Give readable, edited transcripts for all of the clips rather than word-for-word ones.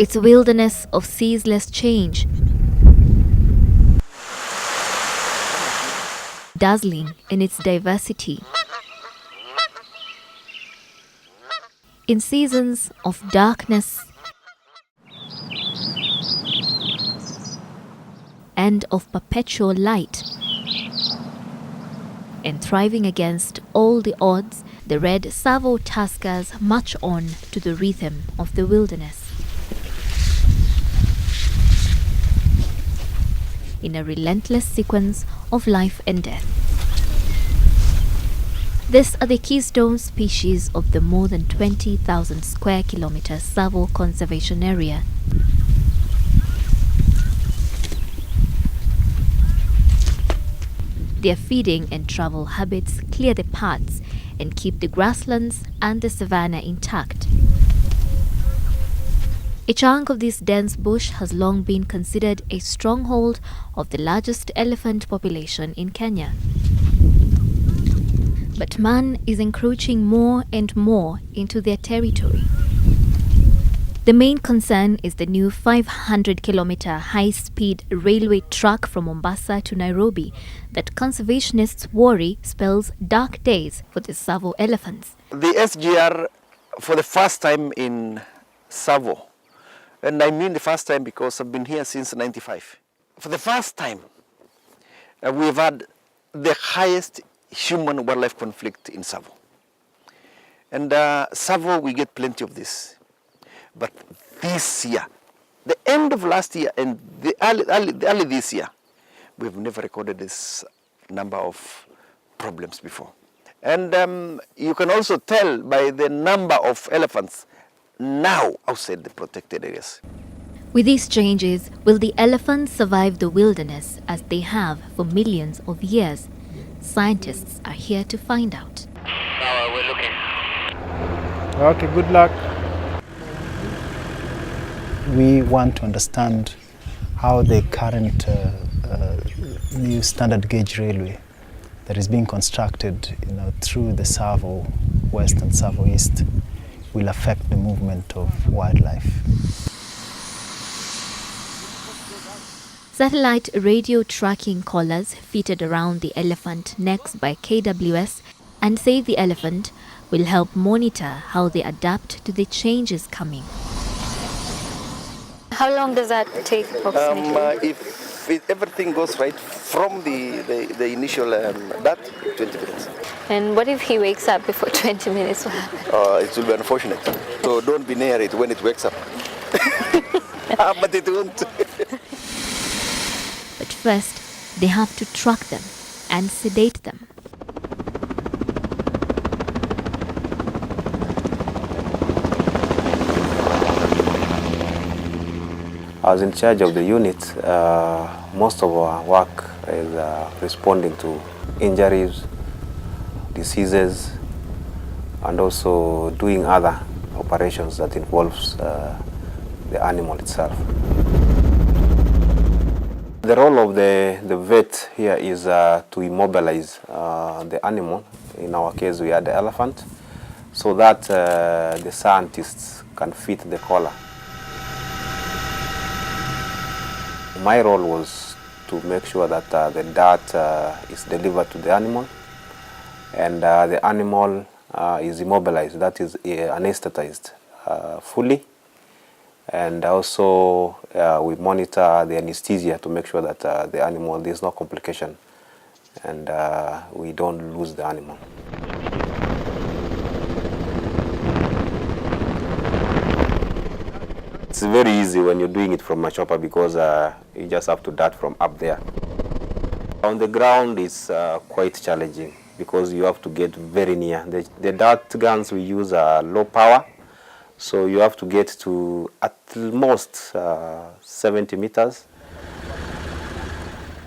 It's a wilderness of ceaseless change, dazzling in its diversity. In seasons of darkness and of perpetual light, and thriving against all the odds, the red Tsavo tuskers march on to the rhythm of the wilderness. In a relentless sequence of life and death. These are the keystone species of the more than 20,000 square kilometer Tsavo Conservation Area. Their feeding and travel habits clear the paths and keep the grasslands and the savanna intact. A chunk of this dense bush has long been considered a stronghold of the largest elephant population in Kenya. But man is encroaching more and more into their territory. The main concern is the new 500-kilometer high-speed railway track from Mombasa to Nairobi that conservationists worry spells dark days for the Tsavo elephants. The SGR, for the first time in Tsavo, and I mean the first time because I've been here since '95. For the first time, we've had the highest human-wildlife conflict in Tsavo. And Tsavo, we get plenty of this. But this year, the end of last year and the early this year, we've never recorded this number of problems before. And you can also tell by the number of elephants now outside the protected areas. With these changes, will the elephants survive the wilderness as they have for millions of years? Scientists are here to find out. We're looking. Okay, good luck. We want to understand how the current new standard gauge railway that is being constructed, through the Tsavo West and Tsavo East will affect the movement of wildlife. Satellite radio tracking collars fitted around the elephant necks by KWS and Save the Elephant will help monitor how they adapt to the changes coming. How long does that take approximately? If everything goes right from the initial that, 20 minutes. And what if he wakes up before 20 minutes? What happens? It will be unfortunate. So don't be near it when it wakes up. But it won't. But first, they have to track them and sedate them. I was in charge of the unit. Most of our work is responding to injuries, diseases, and also doing other operations that involves the animal itself. The role of the vet here is to immobilize the animal. In our case, we had the elephant, so that the scientists can fit the collar. My role was to make sure that the dirt is delivered to the animal, and the animal is immobilized, that is anesthetized fully. And also we monitor the anesthesia to make sure that the animal, there's no complication, and we don't lose the animal. It's very easy when you're doing it from a chopper because you just have to dart from up there. On the ground it's quite challenging because you have to get very near. The dart guns we use are low power, so you have to get to at most 70 meters.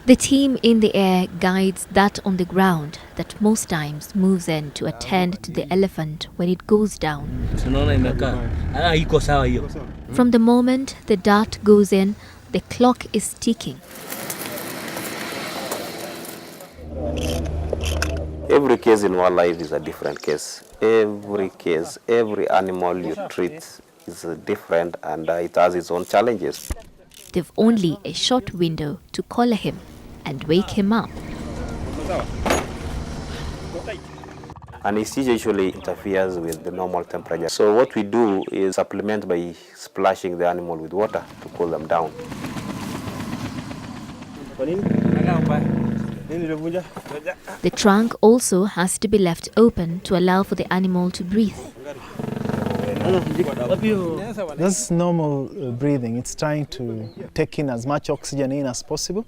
The team in the air guides that on the ground that most times moves in to attend to the elephant when it goes down. From the moment the dart goes in, the clock is ticking. Every case in wildlife is a different case. Every case, every animal you treat is different and it has its own challenges. They've only a short window to collar him and wake him up. Anesthesia usually interferes with the normal temperature. So what we do is supplement by splashing the animal with water to cool them down. The trunk also has to be left open to allow for the animal to breathe. That's normal breathing. It's trying to take in as much oxygen in as possible.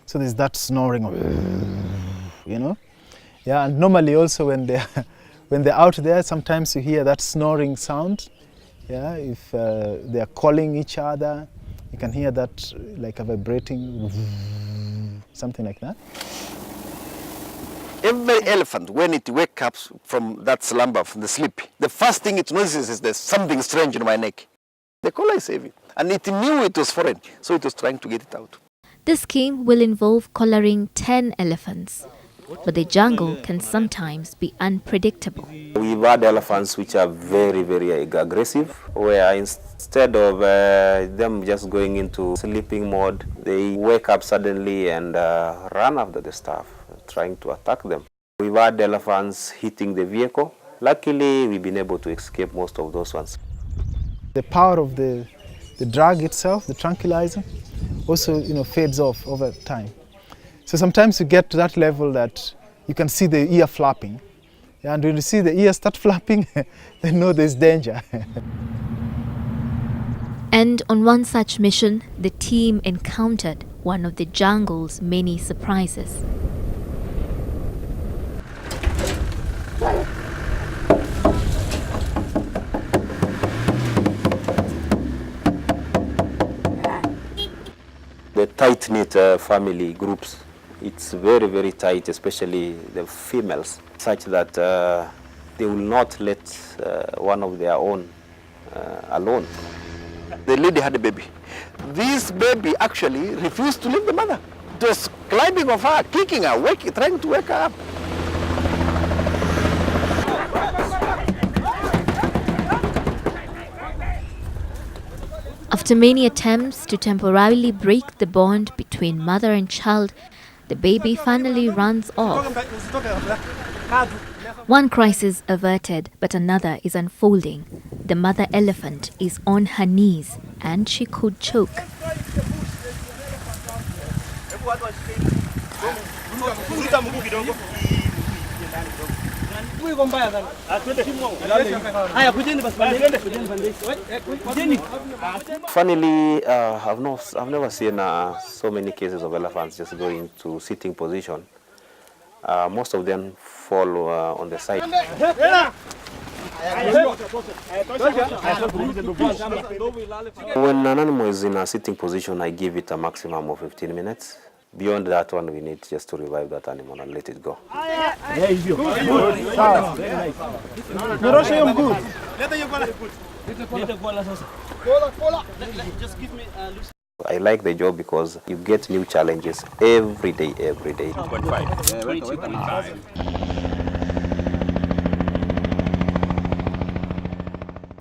So there's that snoring, you know. Yeah, and normally also when they're out there, sometimes you hear that snoring sound. Yeah, if they're calling each other, you can hear that like a vibrating, something like that. Every elephant, when it wakes up from that slumber, from the sleep, the first thing it notices is there's something strange in my neck. The collar is heavy, and it knew it was foreign, so it was trying to get it out. This scheme will involve collaring 10 elephants, but the jungle can sometimes be unpredictable. We've had elephants which are very, very aggressive, where instead of them just going into sleeping mode, they wake up suddenly and run after the staff, trying to attack them. We've had elephants hitting the vehicle. Luckily, we've been able to escape most of those ones. The power of the drug itself, the tranquilizer, also fades off over time. So sometimes you get to that level that you can see the ear flapping. And when you see the ear start flapping, they know there's danger. And on one such mission, the team encountered one of the jungle's many surprises. The tight-knit family groups, it's very, very tight, especially the females, such that they will not let one of their own alone. The lady had a baby. This baby actually refused to leave the mother. It was climbing of her, kicking her, trying to wake her up. After many attempts to temporarily break the bond between mother and child, the baby finally runs off. One crisis averted, but another is unfolding. The mother elephant is on her knees and she could choke. Funnily, I've never seen so many cases of elephants just going to sitting position. Most of them fall on the side. When an animal is in a sitting position, I give it a maximum of 15 minutes. Beyond that one, we need just to revive that animal and let it go. I like the job because you get new challenges every day, every day.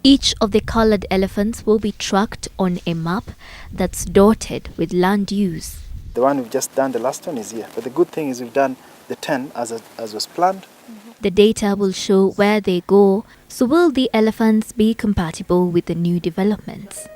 Each of the colored elephants will be tracked on a map that's dotted with land use. The one we've just done, the last one, is here. But the good thing is we've done the 10 as was planned. The data will show where they go, so will the elephants be compatible with the new developments?